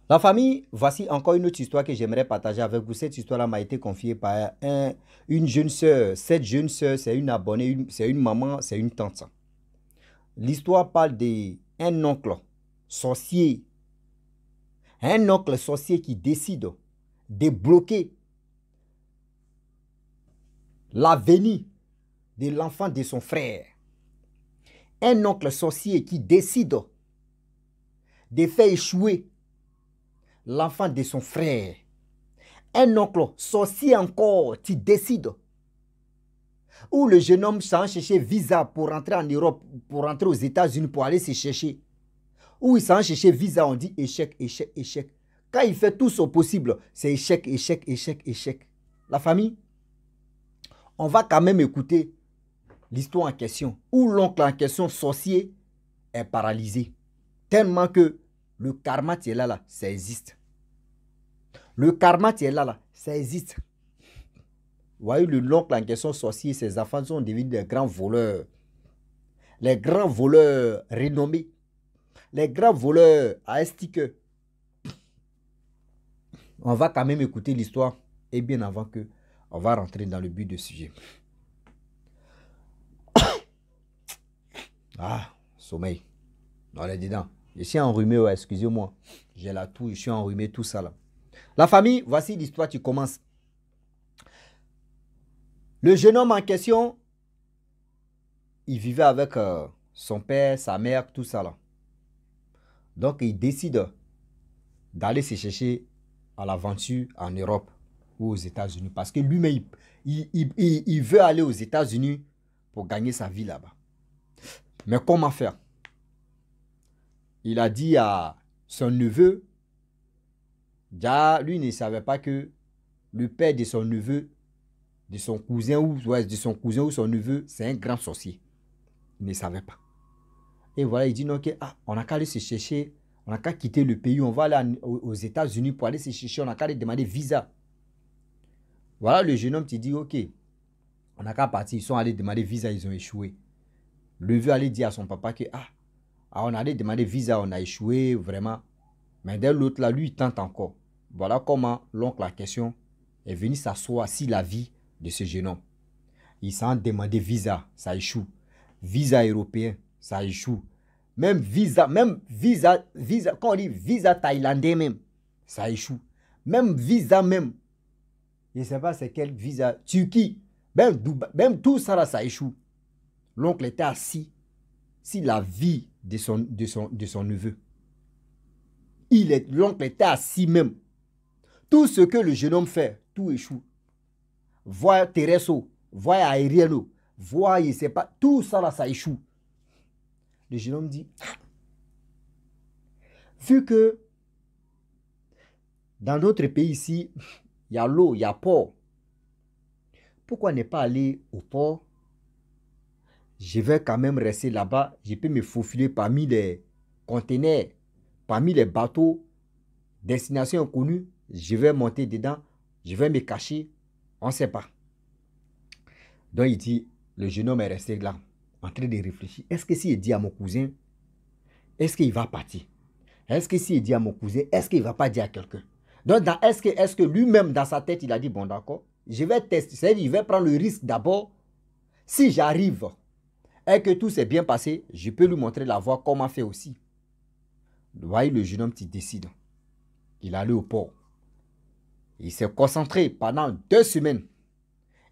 La famille, voici encore une autre histoire que j'aimerais partager avec vous. Cette histoire-là m'a été confiée par une jeune sœur. Cette jeune sœur, c'est une abonnée, c'est une maman, c'est une tante. L'histoire parle d'un oncle sorcier. Un oncle sorcier qui décide de bloquer l'avenir de l'enfant de son frère. Un oncle sorcier qui décide de faire échouer l'enfant de son frère. Un oncle sorcier encore qui décide. Où le jeune homme s'en chercher visa pour rentrer en Europe, pour rentrer aux États-Unis, pour aller se chercher. Où il s'en chercher visa, on dit échec, échec, échec. Quand il fait tout son possible, c'est échec, échec, échec, échec. La famille, on va quand même écouter l'histoire en question. Où l'oncle en question, sorcier, est paralysé. Tellement que le karma qui est là, ça existe. Le karma qui est là, ça existe. Vous voyez, l'oncle en question sorcier, ses enfants sont devenus des grands voleurs. Les grands voleurs renommés. Les grands voleurs à sticker. On va quand même écouter l'histoire. Et bien avant que on va rentrer dans le but du sujet. Ah, sommeil. On est dedans. Je suis enrhumé, ouais, excusez-moi. J'ai la toux, je suis enrhumé, tout ça là. La famille, voici l'histoire qui commence. Le jeune homme en question, il vivait avec son père, sa mère, tout ça là. Donc, il décide d'aller se chercher à l'aventure en Europe ou aux États-Unis. Parce que lui-même, il veut aller aux États-Unis pour gagner sa vie là-bas. Mais comment faire? Il a dit à son neveu, déjà, lui ne savait pas que le père de son neveu, de son cousin ou son neveu, c'est un grand sorcier. Il ne savait pas. Et voilà, il dit non, okay, on n'a qu'à aller se chercher, on n'a qu'à quitter le pays, on va aller aux États-Unis pour aller se chercher, on n'a qu'à aller demander visa. Voilà, le jeune homme qui dit, ok, on n'a qu'à partir, ils sont allés demander visa, ils ont échoué. Le vieux allait dire à son papa que, on allait demander visa, on a échoué, vraiment. Mais dès l'autre là, lui, il tente encore. Voilà comment l'oncle en question est venu s'asseoir sur la vie de ce jeune homme. Il s'en demandé visa, ça échoue. Visa européen, ça échoue. Même visa, quand on dit visa thaïlandais même, ça échoue. Même visa même, je ne sais pas c'est quel visa, Turquie, même tout ça là, ça échoue. L'oncle était assis sur la vie de son neveu. L'oncle était assis même. Tout ce que le jeune homme fait, tout échoue. Voie terrestre, voie aérienne, voie, je ne sais pas, tout ça là, ça échoue. Le jeune homme dit, vu que dans d'autres pays ici, il y a l'eau, il y a port, pourquoi ne pas aller au port? Je vais quand même rester là-bas, je peux me faufiler parmi les conteneurs, parmi les bateaux, destination inconnue, je vais monter dedans, je vais me cacher, on ne sait pas. Donc il dit, le jeune homme est resté là, en train de réfléchir. Est-ce que s'il dit à mon cousin, est-ce qu'il va partir? Est-ce que s'il dit à mon cousin, est-ce qu'il ne va pas dire à quelqu'un? Donc, est-ce que lui-même, dans sa tête, il a dit, bon d'accord, je vais tester, c'est-à-dire, il va prendre le risque d'abord. Si j'arrive et que tout s'est bien passé, je peux lui montrer la voie, comment faire aussi. Vous voyez le jeune homme qui décide. Il est allé au port. Il s'est concentré pendant 2 semaines.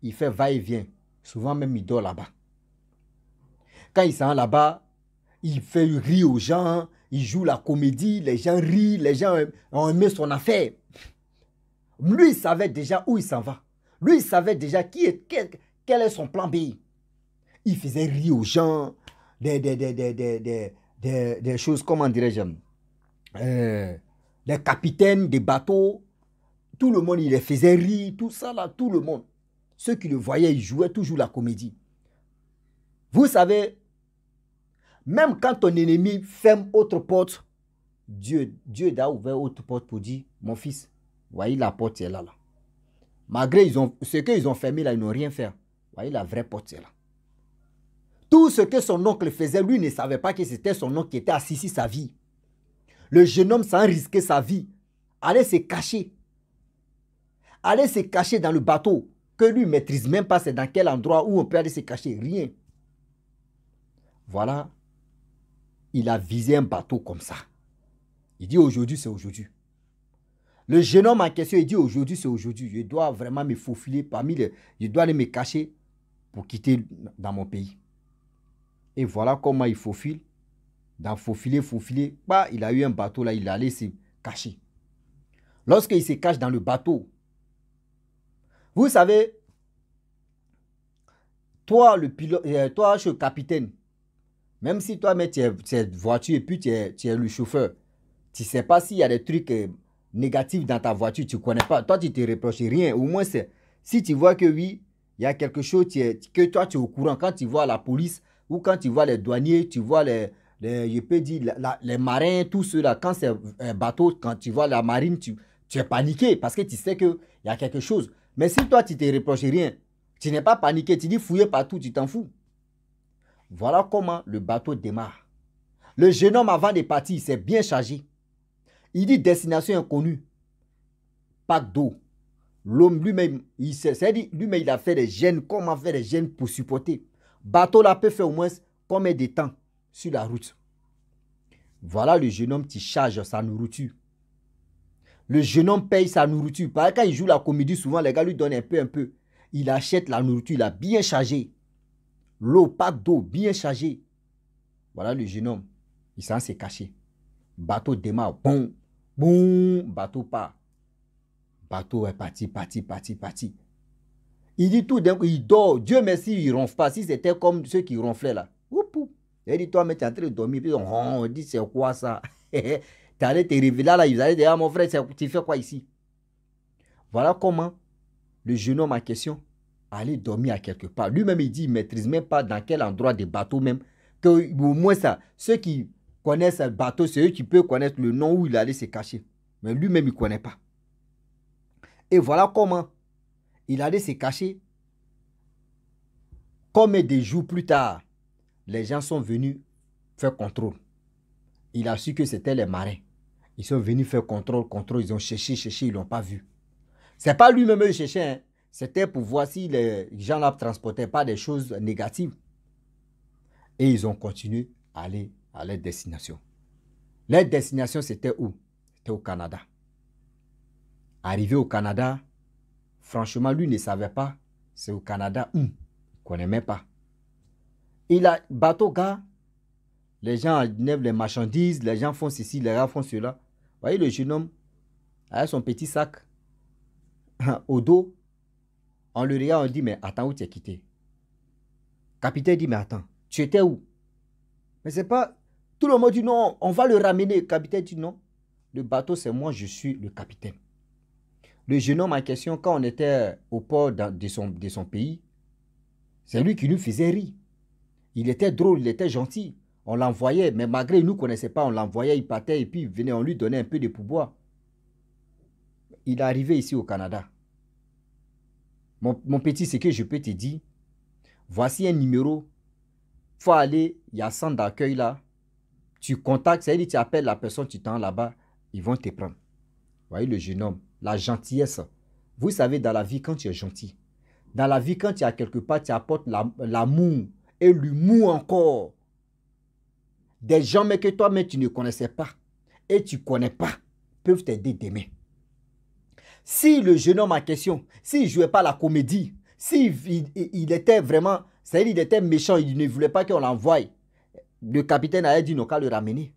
Il fait va-et-vient. Souvent même, il dort là-bas. Quand il s'en là-bas, il fait rire aux gens, il joue la comédie, les gens rient, les gens ont aimé son affaire. Lui, il savait déjà où il s'en va. Lui, il savait déjà quel est son plan B. Il faisait rire aux gens, des choses, comment dirais-je, des capitaines des bateaux. Tout le monde, il les faisait rire, tout ça là, tout le monde. Ceux qui le voyaient, ils jouaient toujours la comédie. Vous savez, même quand ton ennemi ferme autre porte, Dieu a ouvert autre porte pour dire, mon fils, voyez la porte est là. Malgré ce qu'ils ont fermé là, ils n'ont rien fait. Voyez la vraie porte est là. Tout ce que son oncle faisait, lui ne savait pas que c'était son oncle qui était assis sur sa vie. Le jeune homme sans risquer sa vie, aller se cacher. Aller se cacher dans le bateau que lui ne maîtrise même pas c'est dans quel endroit où on peut aller se cacher. Rien. Voilà. Il a visé un bateau comme ça. Il dit aujourd'hui, c'est aujourd'hui. Le jeune homme en question, il dit aujourd'hui, c'est aujourd'hui. Je dois vraiment me faufiler parmi les... Je dois aller me cacher pour quitter dans mon pays. Et voilà comment il faufile. Dans faufiler, bah, il a eu un bateau là, il allait se cacher. Lorsqu'il se cache dans le bateau, vous savez, toi, le pilote, toi, je suis le capitaine, même si toi, tu es voiture et puis tu es le chauffeur, tu ne sais pas s'il y a des trucs négatifs dans ta voiture, tu ne connais pas. Toi, tu ne te reproches rien. Au moins, si tu vois que oui, il y a quelque chose que toi, tu es au courant. Quand tu vois la police ou quand tu vois les douaniers, tu vois je peux dire, les marins, tout cela. Quand c'est un bateau, quand tu vois la marine, tu es paniqué parce que tu sais qu'il y a quelque chose. Mais si toi, tu ne te reproches rien, tu n'es pas paniqué, tu dis fouiller partout, tu t'en fous. Voilà comment le bateau démarre. Le jeune homme, avant de partir, il s'est bien chargé. Il dit destination inconnue. Pack d'eau. L'homme lui-même, il a fait des gènes. Comment faire des gènes pour supporter? Bateau là peut faire au moins combien de temps sur la route? Voilà le jeune homme qui charge sa nourriture. Le jeune homme paye sa nourriture. Parce que quand il joue la comédie, souvent les gars lui donnent un peu. Il achète la nourriture, il a bien chargé. L'eau, pack d'eau, bien chargé. Voilà le jeune homme. Il s'en s'est caché. Bateau démarre. Boum, boum, bateau part. Bateau est parti. Il dit tout d'un coup, il dort. Dieu merci, il ne ronfle pas. Si c'était comme ceux qui ronflaient là. Il dit, toi, mais tu es en train de dormir. Puis on dit, c'est quoi ça? Tu es allé te réveiller là, ils allaient dire, ah, mon frère, tu fais quoi ici? Voilà comment le jeune homme en question allait dormir à quelque part. Lui-même, il dit, il ne maîtrise même pas dans quel endroit des bateaux même. Que, au moins ça, ceux qui connaissent le bateau, c'est eux qui peuvent connaître le nom où il allait se cacher. Mais lui-même, il ne connaît pas. Et voilà comment il allait se cacher. Comme des jours plus tard, les gens sont venus faire contrôle. Il a su que c'était les marins. Ils sont venus faire contrôle. Ils ont cherché, ils ne l'ont pas vu. Ce n'est pas lui-même qui cherchait. Hein. C'était pour voir si les gens là ne transportaient pas des choses négatives. Et ils ont continué à aller à leur destination. Leur destination, c'était où? C'était au Canada. Arrivé au Canada, franchement, lui ne savait pas. C'est au Canada. Il ne connaît même pas. Il a bateau gars. Les gens enlèvent les marchandises. Les gens font ceci, les gens font cela. Vous voyez le jeune homme avec son petit sac au dos. On le regarde, on dit, mais attends, où tu es quitté? Capitaine dit, mais attends, tu étais où? Mais c'est pas... Tout le monde dit, non, on va le ramener. Le capitaine dit, non. Le bateau, c'est moi, je suis le capitaine. Le jeune homme en question, quand on était au port de son pays, c'est lui qui nous faisait rire. Il était drôle, il était gentil. On l'envoyait, mais malgré qu'il ne nous connaissait pas, on l'envoyait, il partait et puis il venait, on lui donnait un peu de pourboire. Il est arrivé ici au Canada. Mon petit, c'est que je peux te dire, voici un numéro. Il faut aller, il y a un centre d'accueil là. Tu contactes, c'est-à-dire tu appelles la personne, tu t'en là-bas, ils vont te prendre. Vous voyez le jeune homme, la gentillesse. Vous savez, dans la vie, quand tu es gentil, dans la vie, quand tu es à quelque part, tu apportes l'amour et l'humour encore. Des gens mais que toi-même tu ne connaissais pas et tu ne connais pas peuvent t'aider demain. Si le jeune homme en question, s'il ne jouait pas la comédie, s'il était vraiment, c'est-à-dire il était méchant, il ne voulait pas qu'on l'envoie, le capitaine a dit non qu'à le ramener.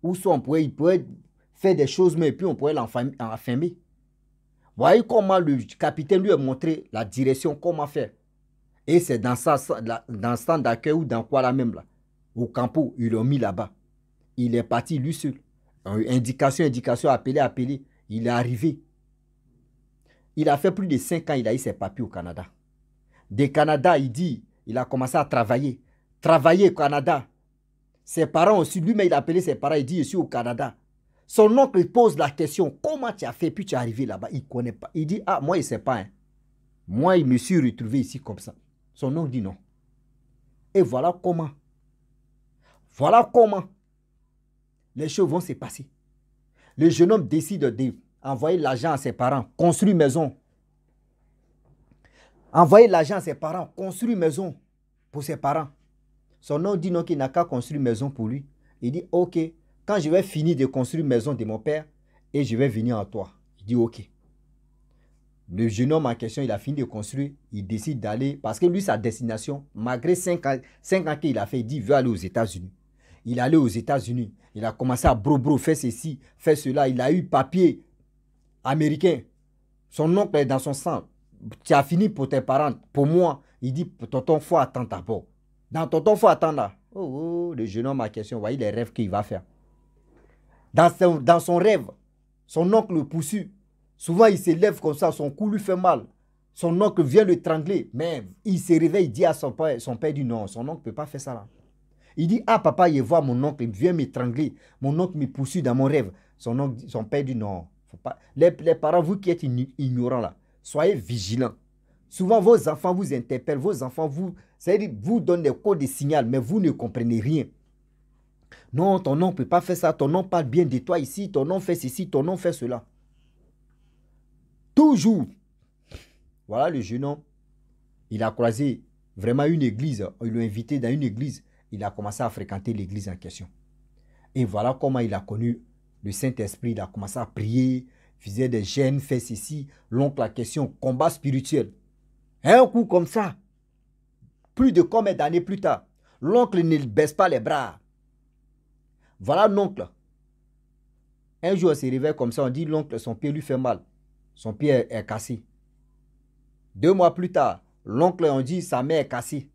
Ou soit il pourrait faire des choses, mais puis on pourrait l'enfermer. Voyez comment le capitaine lui a montré la direction, comment faire. Et c'est dans le centre d'accueil ou dans quoi là même là. Au campo, ils l'ont mis là-bas. Il est parti lui seul. Indication, appelé. Il est arrivé. Il a fait plus de 5 ans, il a eu ses papiers au Canada. Des Canada, il dit, il a commencé à travailler. Travailler au Canada. Ses parents aussi, lui-même il a appelé ses parents, il dit, je suis au Canada. Son oncle pose la question, comment tu as fait, puis tu es arrivé là-bas, il ne connaît pas. Il dit, ah, moi, il ne sait pas. Hein. Moi, il me suis retrouvé ici comme ça. Son oncle dit non. Et voilà comment les choses vont se passer. Le jeune homme décide envoyer l'argent à ses parents, construire maison. Envoyer l'argent à ses parents, construire maison pour ses parents. Son oncle dit non, qu'il n'a qu'à construire maison pour lui. Il dit, ok, quand je vais finir de construire maison de mon père, et je vais venir à toi. Il dit, ok. Le jeune homme en question, il a fini de construire, il décide d'aller, parce que lui, sa destination, malgré 5 ans qu'il a fait, il dit, il veut aller aux États-Unis. Il est allé aux États-Unis, il a commencé à bro, faire ceci, faire cela, il a eu papier américain. Son oncle est dans son sang. Tu as fini pour tes parents, pour moi. Il dit, tonton, il faut attendre d'abord. Dans tonton, il faut attendre là. Oh, le jeune homme en question, voyez les rêves qu'il va faire. Dans son rêve, son oncle le poursuit. Souvent, il se lève comme ça, son cou lui fait mal. Son oncle vient le trangler. Mais il se réveille, il dit à son père dit non, son oncle ne peut pas faire ça là. Il dit, ah papa, il voit mon oncle, il vient m'étrangler. Mon oncle me poursuit dans mon rêve. Son père dit non. Faut pas. Les parents, vous qui êtes ignorants là, soyez vigilants. Souvent, vos enfants vous interpellent, vos enfants vous donnent des codes de signal, mais vous ne comprenez rien. Non, ton oncle ne peut pas faire ça, ton oncle parle bien de toi ici, ton oncle fait ceci, ton oncle fait cela. Toujours. Voilà le jeune homme. Il a croisé vraiment une église. Il l'a invité dans une église. Il a commencé à fréquenter l'église en question. Et voilà comment il a connu le Saint-Esprit. Il a commencé à prier, faisait des jeûnes, fait ceci. L'oncle en question, combat spirituel. Un coup comme ça, plus de combien d'années plus tard, l'oncle ne baisse pas les bras. Voilà l'oncle. Un jour, il se réveille comme ça, on dit l'oncle, son pied lui fait mal. Son pied est cassé. 2 mois plus tard, l'oncle, on dit sa main est cassée.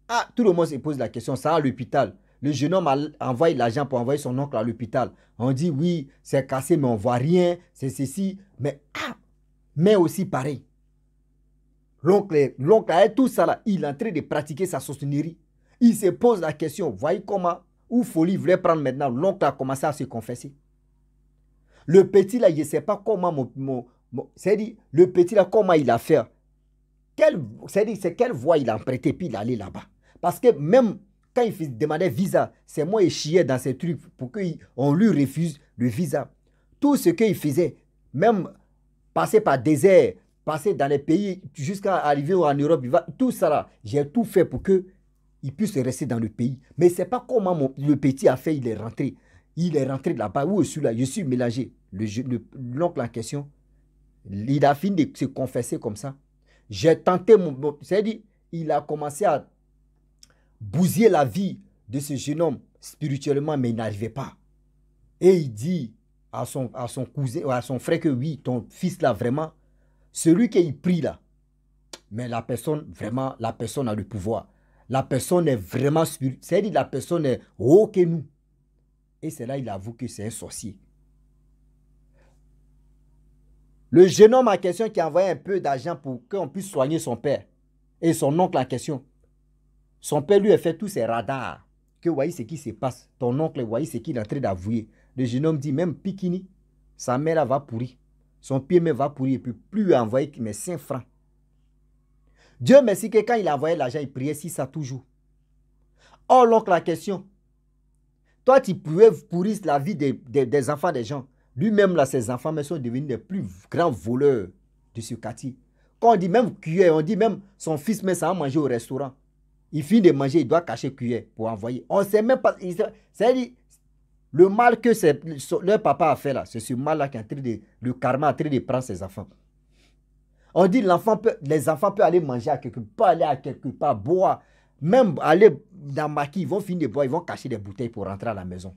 Ah, tout le monde se pose la question, ça à l'hôpital. Le jeune homme a envoyé l'argent pour envoyer son oncle à l'hôpital. On dit oui, c'est cassé, mais on ne voit rien, c'est ceci. Mais aussi pareil. L'oncle a tout ça là, il est en train de pratiquer sa sorcellerie. Il se pose la question, voyez comment, où folie voulait prendre maintenant, l'oncle a commencé à se confesser. Le petit là, je ne sais pas comment c'est-à-dire, le petit là, comment il a fait. C'est quelle voie il a emprunté, puis il allait là-bas. Parce que même quand il demandait visa, c'est moi qui chiais dans ces trucs pour qu'on lui refuse le visa. Tout ce qu'il faisait, même passer par désert, passer dans les pays jusqu'à arriver en Europe, tout ça là, j'ai tout fait pour qu'il puisse rester dans le pays. Mais ce n'est pas comment le petit a fait, il est rentré. Il est rentré là-bas, où je suis là, je suis mélangé. L'oncle en question, il a fini de se confesser comme ça. J'ai tenté c'est-à-dire, il a commencé à bousiller la vie de ce jeune homme spirituellement, mais il n'arrivait pas. Et il dit à son cousin, à son frère que oui, ton fils là, vraiment, celui qui prie là, mais la personne, vraiment, la personne a le pouvoir. La personne est vraiment spirituelle, c'est-à-dire la personne est haut que nous. Et c'est là qu'il avoue que c'est un sorcier. Le jeune homme en question qui a envoyé un peu d'argent pour qu'on puisse soigner son père et son oncle en question. Son père lui a fait tous ses radars. Que voyez ce qui se passe. Ton oncle, voyez ce qu'il est en train d'avouer. Le jeune homme dit, même Pikini, sa mère va pourrir. Son pied même va pourrir. Et puis plus il a envoyé que mes 5 francs. Dieu merci que quand il a envoyé l'argent, il priait si ça toujours. Or, l'oncle en question, toi tu pouvais pourrir la vie des enfants des gens. Lui-même, là, ses enfants sont devenus les plus grands voleurs de ce quartier. Quand on dit même cuillère, on dit même son fils met ça à manger au restaurant. Il finit de manger, il doit cacher cuillère pour envoyer. On ne sait même pas. C'est-à-dire, le mal que leur papa a fait là, c'est ce mal-là qui est en train de. Le karma est en train de prendre ses enfants. On dit les enfants peuvent aller manger à quelque part, aller à quelque part, boire. Même aller dans le maquis, ils vont finir de boire, ils vont cacher des bouteilles pour rentrer à la maison.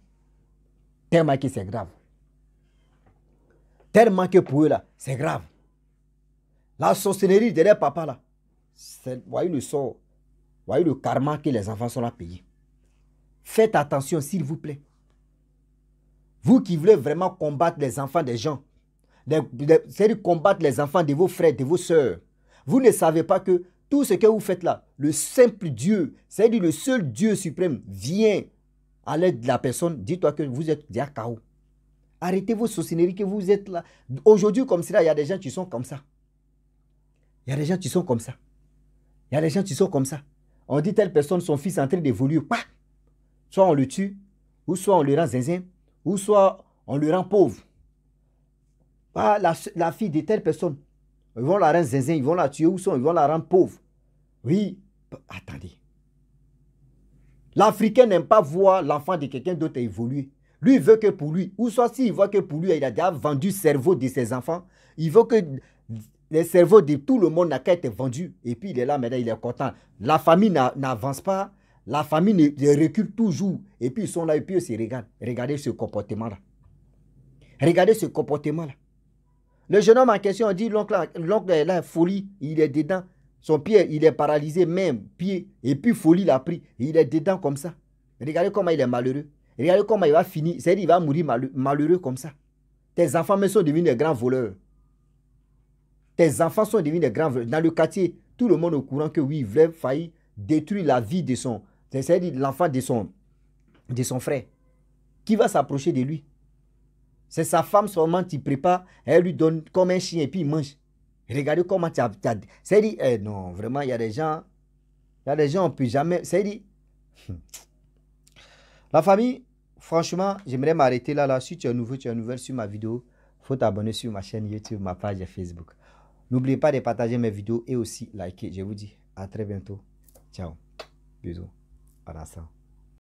Tellement que c'est grave. Tellement que pour eux, là, c'est grave. La sorcellerie de leur papa, là, voyez le sort, voyez le karma que les enfants sont là payés. Faites attention, s'il vous plaît. Vous qui voulez vraiment combattre les enfants des gens, c'est-à-dire combattre les enfants de vos frères, de vos sœurs, vous ne savez pas que tout ce que vous faites là, le simple Dieu, c'est-à-dire le seul Dieu suprême, vient à l'aide de la personne, dis-toi que vous êtes déjà KO. Arrêtez vos sorcelleries que vous êtes là. Aujourd'hui, comme cela, il y a des gens qui sont comme ça. Il y a des gens qui sont comme ça. Il y a des gens qui sont comme ça. On dit telle personne, son fils est en train d'évoluer. Soit on le tue, ou soit on le rend zinzin, ou soit on le rend pauvre. Ah, la fille de telle personne. Ils vont la rendre zinzin, ils vont la tuer où sont, ils vont la rendre pauvre. Oui, attendez. L'Africain n'aime pas voir l'enfant de quelqu'un d'autre évoluer. Lui, il veut que pour lui, ou soit s'il voit que pour lui, il a déjà vendu le cerveau de ses enfants, il veut que le cerveau de tout le monde n'a qu'à être vendu. Et puis il est là, maintenant, il est content. La famille n'avance pas, la famille recule toujours. Et puis ils sont là, et puis ils se regardent. Regardez ce comportement-là. Regardez ce comportement-là. Le jeune homme en question dit, l'oncle est là, folie, il est dedans. Son pied, il est paralysé, même pied. Et puis folie l'a pris. Il est dedans comme ça. Regardez comment il est malheureux. Regardez comment il va finir. C'est-à-dire qu'il va mourir malheureux comme ça. Tes enfants me sont devenus des grands voleurs. Tes enfants sont devenus des grands voleurs. Dans le quartier, tout le monde est au courant que oui, il voulait faillir détruire la vie de son... C'est-à-dire l'enfant de son frère. Qui va s'approcher de lui? C'est sa femme seulement qui prépare. Elle lui donne comme un chien et puis il mange. Regardez comment tu as... C'est-à-dire, non, vraiment, il y a des gens... Il y a des gens, on ne peut jamais... C'est-à-dire... La famille, franchement, j'aimerais m'arrêter là. Si tu es nouveau, tu es nouvelle sur ma vidéo, il faut t'abonner sur ma chaîne YouTube, ma page Facebook. N'oubliez pas de partager mes vidéos et aussi liker. Je vous dis à très bientôt. Ciao. Bisous. À la